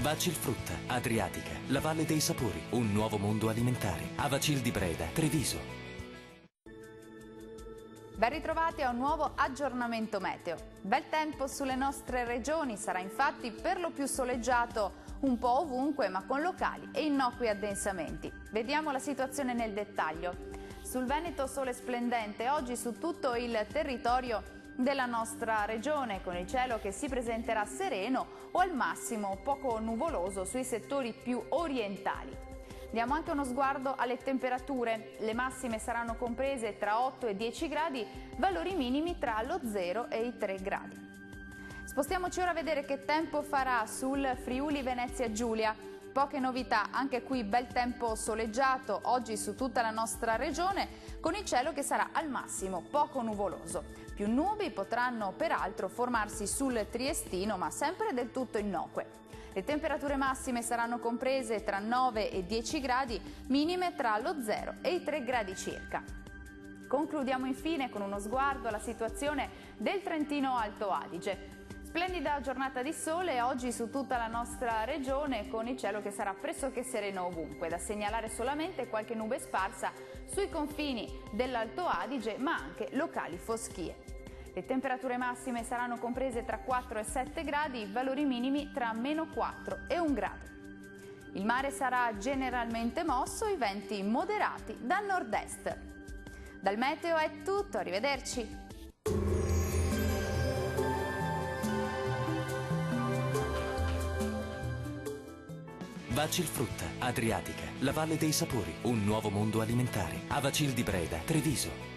Vacilfrutta, Adriatica, la Valle dei Sapori, un nuovo mondo alimentare. Avacil di Breda, Treviso. Ben ritrovati a un nuovo aggiornamento meteo. Bel tempo sulle nostre regioni, sarà infatti per lo più soleggiato un po' ovunque, ma con locali e innocui addensamenti. Vediamo la situazione nel dettaglio. Sul Veneto sole splendente, oggi su tutto il territorio della nostra regione, con il cielo che si presenterà sereno o al massimo poco nuvoloso sui settori più orientali. Diamo anche uno sguardo alle temperature. Le massime saranno comprese tra 8 e 10 gradi, valori minimi tra lo 0 e i 3 gradi. Spostiamoci ora a vedere che tempo farà sul Friuli Venezia Giulia. Poche novità, anche qui bel tempo soleggiato oggi su tutta la nostra regione, con il cielo che sarà al massimo poco nuvoloso. Più nubi potranno peraltro formarsi sul Triestino, ma sempre del tutto innocue. Le temperature massime saranno comprese tra 9 e 10 gradi, minime tra lo 0 e i 3 gradi circa. Concludiamo infine con uno sguardo alla situazione del Trentino Alto Adige. Splendida giornata di sole oggi su tutta la nostra regione, con il cielo che sarà pressoché sereno ovunque. Da segnalare solamente qualche nube sparsa sui confini dell'Alto Adige, ma anche locali foschie. Le temperature massime saranno comprese tra 4 e 7 gradi, valori minimi tra -4 e 1 grado. Il mare sarà generalmente mosso, i venti moderati da nord-est. Dal meteo è tutto, arrivederci! Vacilfrutta, Adriatica, la Valle dei Sapori, un nuovo mondo alimentare. Avacil di Breda, Treviso.